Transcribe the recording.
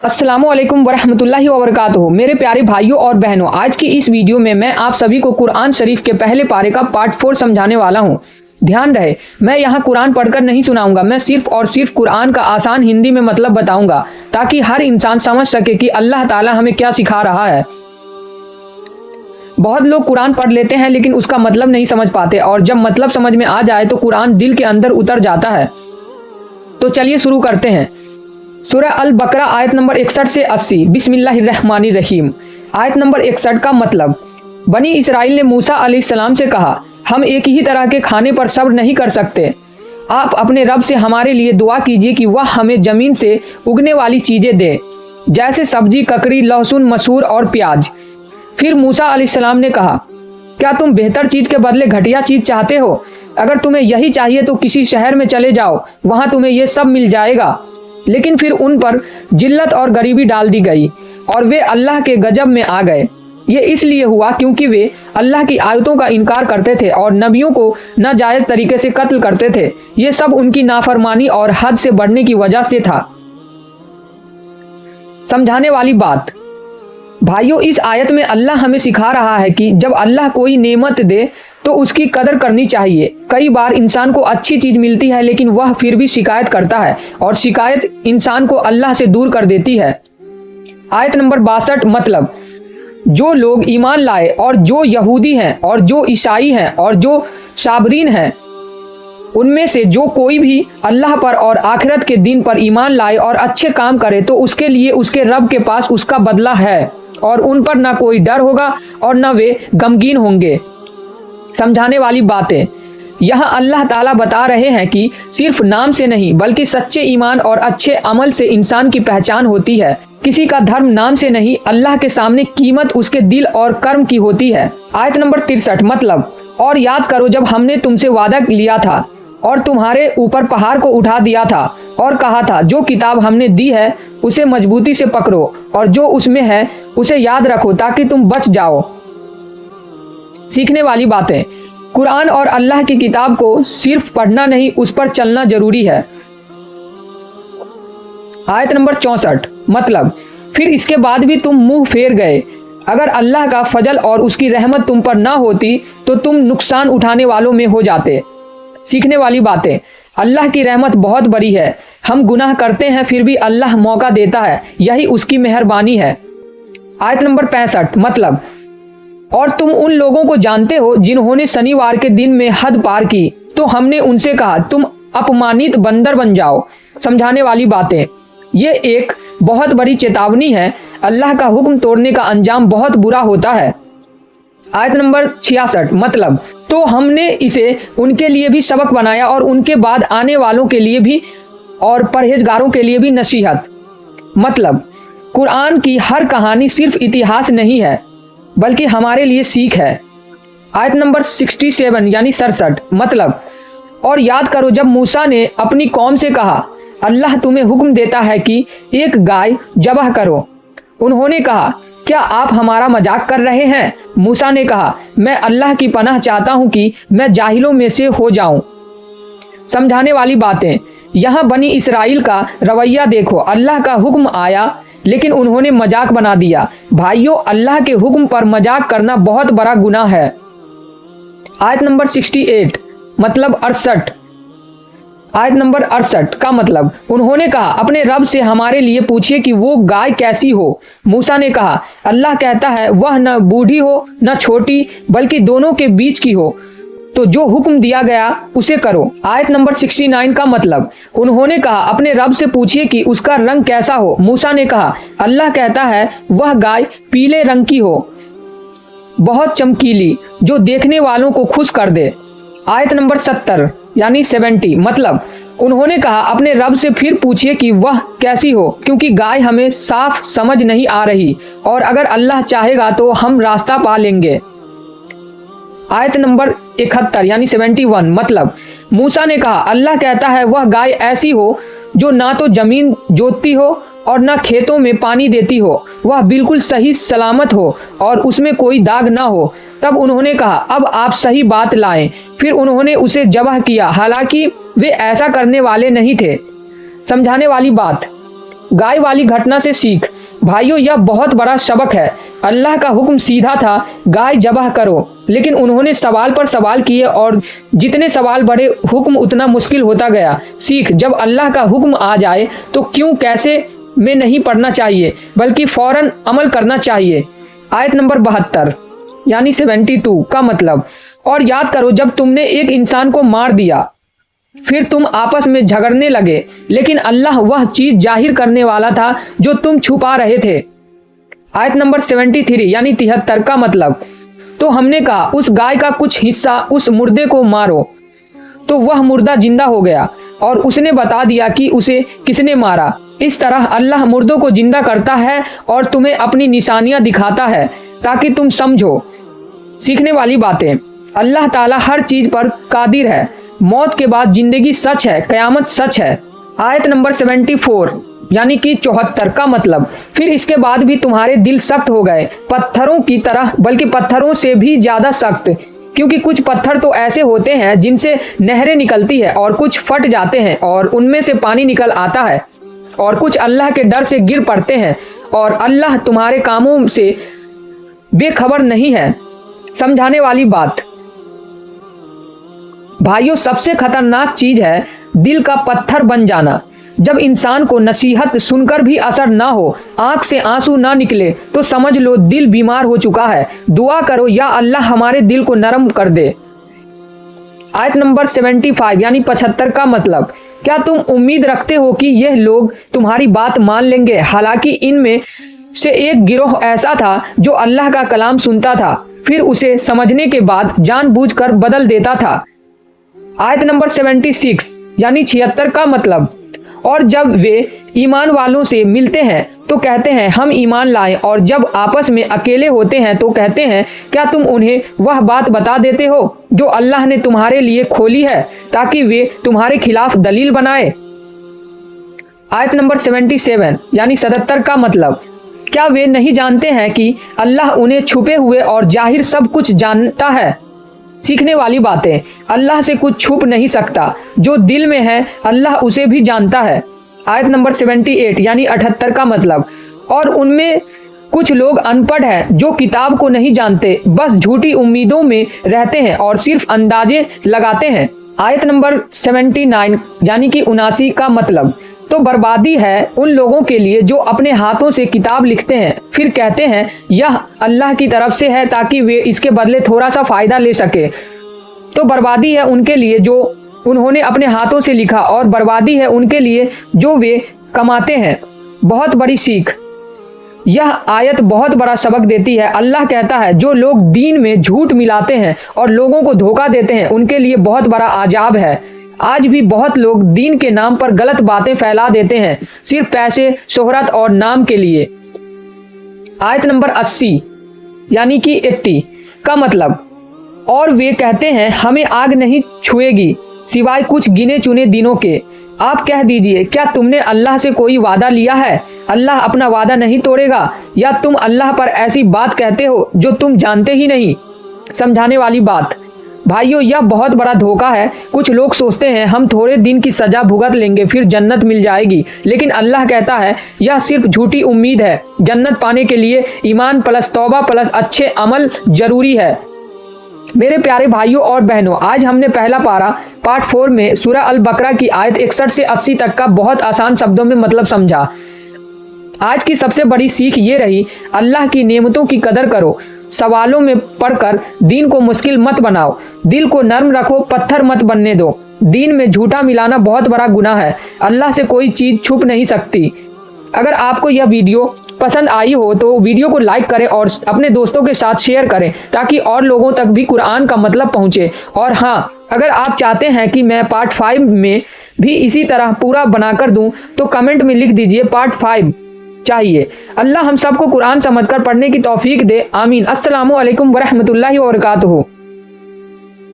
अस्सलामु अलैकुम वरहमतुल्लाहि वबरकातुहू। मेरे प्यारे भाइयों और बहनों, आज की इस वीडियो में मैं आप सभी को कुरान शरीफ के पहले पारे का पार्ट 4 समझाने वाला हूँ। ध्यान रहे, मैं यहाँ कुरान पढ़कर नहीं सुनाऊंगा, मैं सिर्फ और सिर्फ कुरान का आसान हिंदी में मतलब बताऊंगा ताकि हर इंसान समझ सके कि अल्लाह ताला हमें क्या सिखा रहा है। बहुत लोग कुरान पढ़ लेते हैं लेकिन उसका मतलब नहीं समझ पाते, और जब मतलब समझ में आ जाए तो कुरान दिल के अंदर उतर जाता है। तो चलिए शुरू करते हैं। सूरह अल बकरा आयत नंबर 61 से 80। बिस्मिल्लाहिर्रहमानिर्रहीम। आयत नंबर 61 का मतलब, बनी इसराइल ने मूसा अलैहिस्सलाम से कहा, हम एक ही तरह के खाने पर सब्र नहीं कर सकते। आप अपने रब से हमारे लिए दुआ कीजिए कि वह हमें जमीन से उगने वाली चीजें दे, जैसे सब्जी, ककड़ी, लहसुन, मसूर और प्याज। फिर मूसा अलैहिस्सलाम ने कहा, क्या तुम बेहतर चीज के बदले घटिया चीज चाहते हो? अगर तुम्हें यही चाहिए तो किसी शहर में चले जाओ, वहां तुम्हें यह सब मिल जाएगा। लेकिन फिर उन पर जिल्लत और गरीबी डाल दी गई और वे अल्लाह के गजब में आ गए। ये इसलिए हुआ क्योंकि वे अल्लाह की आयतों का इनकार करते थे और नबियों को नाजायज तरीके से कत्ल करते थे। ये सब उनकी नाफरमानी और हद से बढ़ने की वजह से था। समझाने वाली बात, भाइयों, इस आयत में अल्लाह हमें सिखा रहा है कि जब अल्लाह कोई नेमत दे तो उसकी कदर करनी चाहिए। कई बार इंसान को अच्छी चीज मिलती है लेकिन वह फिर भी शिकायत करता है और शिकायत इंसान को अल्लाह से दूर कर देती है। आयत नंबर 62 मतलब, जो लोग ईमान लाए और जो यहूदी हैं और जो ईसाई हैं और जो साबरीन हैं, उनमें से जो कोई भी अल्लाह पर और आखिरत के दिन पर ईमान लाए और अच्छे काम करे तो उसके लिए उसके रब के पास उसका बदला है और उन पर ना कोई डर होगा और ना वे गमगीन होंगे। समझाने वाली बातें, यहाँ अल्लाह ताला बता रहे हैं कि सिर्फ नाम से नहीं बल्कि सच्चे ईमान और अच्छे अमल से इंसान की पहचान होती है। किसी का धर्म नाम से नहीं, अल्लाह के सामने कीमत उसके दिल और कर्म की होती है। आयत नंबर 63 मतलब, और याद करो जब हमने तुमसे वादा लिया था और तुम्हारे ऊपर पहाड़ को उठा दिया था और कहा था, जो किताब हमने दी है उसे मजबूती से पकड़ो और जो उसमें है उसे याद रखो ताकि तुम बच जाओ। सीखने वाली बातें, कुरान और अल्लाह की किताब को सिर्फ पढ़ना नहीं, उस पर चलना जरूरी है। आयत नंबर 64 मतलब, फिर इसके बाद भी तुम मुंह फेर गए। अगर अल्लाह का फजल और उसकी रहमत तुम पर ना होती तो तुम नुकसान उठाने वालों में हो जाते। सीखने वाली बातें, अल्लाह की रहमत बहुत बड़ी है। हम गुनाह करते हैं फिर भी अल्लाह मौका देता है, यही उसकी मेहरबानी है। आयत नंबर 65 मतलब, और तुम उन लोगों को जानते हो जिन्होंने शनिवार के दिन में हद पार की, तो हमने उनसे कहा, तुम अपमानित बंदर बन जाओ। समझाने वाली बातें, ये एक बहुत बड़ी चेतावनी है। अल्लाह का हुक्म तोड़ने का अंजाम बहुत बुरा होता है। आयत नंबर 66 मतलब, तो हमने इसे उनके लिए भी सबक बनाया और उनके बाद आने वालों के लिए भी और परहेजगारों के लिए भी नसीहत। मतलब, कुरान की हर कहानी सिर्फ इतिहास नहीं है बल्कि हमारे लिए सीख है। आयत नंबर 67 यानी 67 मतलब, और याद करो जब मूसा ने अपनी कौम से कहा, अल्लाह तुम्हें हुक्म देता है कि एक गाय ज़बह करो। उन्होंने कहा, क्या आप हमारा मजाक कर रहे हैं? मूसा ने कहा, मैं अल्लाह की पनाह चाहता हूं कि मैं जाहिलों में से हो जाऊं। समझाने वाली बातें, यहाँ बनी इसराइल का रवैया देखो। अल्लाह का हुक्म आया लेकिन उन्होंने मजाक बना दिया। भाइयों, अल्लाह के हुक्म पर मजाक करना बहुत बड़ा गुनाह है। आयत नंबर 68 मतलब 68। आयत नंबर 68 का मतलब, उन्होंने कहा, अपने रब से हमारे लिए पूछिए कि वो गाय कैसी हो। मूसा ने कहा, अल्लाह कहता है वह न बूढ़ी हो न छोटी बल्कि दोनों के बीच की हो, तो जो हुक्म दिया गया उसे करो। आयत नंबर 69 का मतलब, उन्होंने कहा, अपने रब से पूछिए कि उसका रंग कैसा हो। मूसा ने कहा, अल्लाह कहता है वह गाय पीले रंग की हो, बहुत चमकीली, जो देखने वालों को खुश कर दे। आयत नंबर 70 यानी 70 मतलब, उन्होंने कहा, अपने रब से फिर पूछिए कि वह कैसी हो, क्योंकि गाय हमें साफ समझ नहीं आ रही और अगर अल्लाह चाहेगा तो हम रास्ता पा लेंगे। आयत नंबर 71 यानी 71 मतलब, मूसा ने कहा, अल्लाह कहता है वह गाय ऐसी हो जो ना तो जमीन जोतती हो और ना खेतों में पानी देती हो, वह बिल्कुल सही सलामत हो और उसमें कोई दाग ना हो। तब उन्होंने कहा, अब आप सही बात लाएं। फिर उन्होंने उसे ज़बह किया, हालांकि वे ऐसा करने वाले नहीं थे। समझाने वाली बात, गाय वाली घटना से सीख। भाइयों, यह बहुत बड़ा सबक है। अल्लाह का हुक्म सीधा था, गाय ज़बह करो, लेकिन उन्होंने सवाल पर सवाल किए और जितने सवाल बढ़े हुक्म उतना मुश्किल होता गया। सीख, जब अल्लाह का हुक्म आ जाए तो क्यों कैसे में नहीं पढ़ना चाहिए, बल्कि फौरन अमल करना चाहिए। आयत नंबर 72 यानी 72 का मतलब, और याद करो जब तुमने एक इंसान को मार दिया, फिर तुम आपस में झगड़ने लगे, लेकिन अल्लाह वह चीज जाहिर करने वाला था जो तुम छुपा रहे थे। आयत नंबर 73 यानी 73 का मतलब, तो हमने कहा उस गाय का कुछ हिस्सा उस मुर्दे को मारो, तो वह मुर्दा जिंदा हो गया और उसने बता दिया कि उसे किसने मारा। इस तरह अल्लाह मुर्दों को जिंदा करता है और तुम्हें अपनी निशानियां दिखाता है ताकि तुम समझो। सीखने वाली बातें, अल्लाह ताला हर चीज पर कादिर है। मौत के बाद जिंदगी सच है, कयामत सच है। आयत नंबर 74 यानी कि 74 का मतलब, फिर इसके बाद भी तुम्हारे दिल सख्त हो गए, पत्थरों की तरह, बल्कि पत्थरों से भी ज्यादा सख्त, क्योंकि कुछ पत्थर तो ऐसे होते हैं जिनसे नहरें निकलती है और कुछ फट जाते हैं और उनमें से पानी निकल आता है, और कुछ अल्लाह के डर से गिर पड़ते हैं और अल्लाह तुम्हारे कामों से बेखबर नहीं है। समझाने वाली बात, भाइयों, सबसे खतरनाक चीज है दिल का पत्थर बन जाना। जब इंसान को नसीहत सुनकर भी असर ना हो, आंख से आंसू ना निकले, तो समझ लो दिल बीमार हो चुका है। दुआ करो या अल्लाह हमारे दिल को नरम कर दे। आयत नंबर 75 यानी 75 का मतलब, क्या तुम उम्मीद रखते हो कि यह लोग तुम्हारी बात मान लेंगे, हालांकि इनमें से एक गिरोह ऐसा था जो अल्लाह का कलाम सुनता था, फिर उसे समझने के बाद जानबूझकर बदल देता था। आयत नंबर 76 यानी 76 का मतलब, और जब वे ईमान वालों से मिलते हैं तो कहते हैं हम ईमान लाए, और जब आपस में अकेले होते हैं तो कहते हैं क्या तुम उन्हें वह बात बता देते हो जो अल्लाह ने तुम्हारे लिए खोली है, ताकि वे तुम्हारे खिलाफ दलील बनाए। आयत नंबर 77 यानी 77 का मतलब, क्या वे नहीं जानते हैं कि अल्लाह उन्हें छुपे हुए और जाहिर सब कुछ जानता है। सीखने वाली बातें, अल्लाह से कुछ छुप नहीं सकता, जो दिल में है अल्लाह उसे भी जानता है। आयत नंबर 78 यानी 78 का मतलब, और उनमें कुछ लोग अनपढ़ हैं जो किताब को नहीं जानते, बस झूठी उम्मीदों में रहते हैं और सिर्फ अंदाजे लगाते हैं। आयत नंबर 79 यानी कि 79 का मतलब, तो बर्बादी है उन लोगों के लिए जो अपने हाथों से किताब लिखते हैं, फिर कहते हैं यह अल्लाह की तरफ से है ताकि वे इसके बदले थोड़ा सा फायदा ले सके। तो बर्बादी है उनके लिए जो उन्होंने अपने हाथों से लिखा, और बर्बादी है उनके लिए जो वे कमाते हैं। बहुत बड़ी सीख, यह आयत बहुत बड़ा सबक देती है। अल्लाह कहता है जो लोग दीन में झूठ मिलाते हैं और लोगों को धोखा देते हैं, उनके लिए बहुत बड़ा आजाब है। आज भी बहुत लोग दीन के नाम पर गलत बातें फैला देते हैं, सिर्फ पैसे, शोहरत और नाम के लिए। आयत नंबर 80 यानी कि 80 का मतलब, और वे कहते हैं हमें आग नहीं छुएगी सिवाय कुछ गिने चुने दिनों के। आप कह दीजिए क्या तुमने अल्लाह से कोई वादा लिया है? अल्लाह अपना वादा नहीं तोड़ेगा, या तुम अल्लाह पर ऐसी बात कहते हो जो तुम जानते ही नहीं। समझाने वाली बात, भाइयों, यह बहुत बड़ा धोखा है। कुछ लोग सोचते हैं हम थोड़े दिन की सजा भुगत लेंगे फिर जन्नत मिल जाएगी, लेकिन अल्लाह कहता है यह सिर्फ झूठी उम्मीद है। जन्नत पाने के लिए ईमान प्लस तौबा प्लस अच्छे अमल जरूरी है। मेरे प्यारे भाइयों और बहनों, आज हमने पहला पारा पार्ट 4 में सूरह अल बकरा की आयत 61 से 80 तक का बहुत आसान शब्दों में मतलब समझा। आज की सबसे बड़ी सीख ये रही, अल्लाह की नेमतों की कदर करो, सवालों में पढ़कर दीन को मुश्किल मत बनाओ, दिल को नर्म रखो, पत्थर मत बनने दो। दीन में झूठा मिलाना बहुत बड़ा गुनाह है, अल्लाह से कोई चीज छुप नहीं सकती। अगर आपको यह वीडियो पसंद आई हो तो वीडियो को लाइक करें और अपने दोस्तों के साथ शेयर करें ताकि और लोगों तक भी कुरान का मतलब पहुंचे। और हाँ, अगर आप चाहते हैं कि मैं पार्ट 5 में भी इसी तरह पूरा बनाकर दूं तो कमेंट में लिख दीजिए पार्ट 5 चाहिए। अल्लाह हम सबको कुरान समझकर पढ़ने की तौफीक दे, आमीन। अस्सलामु अलैकुम वरहमतुल्लाहि वबरकातुहू।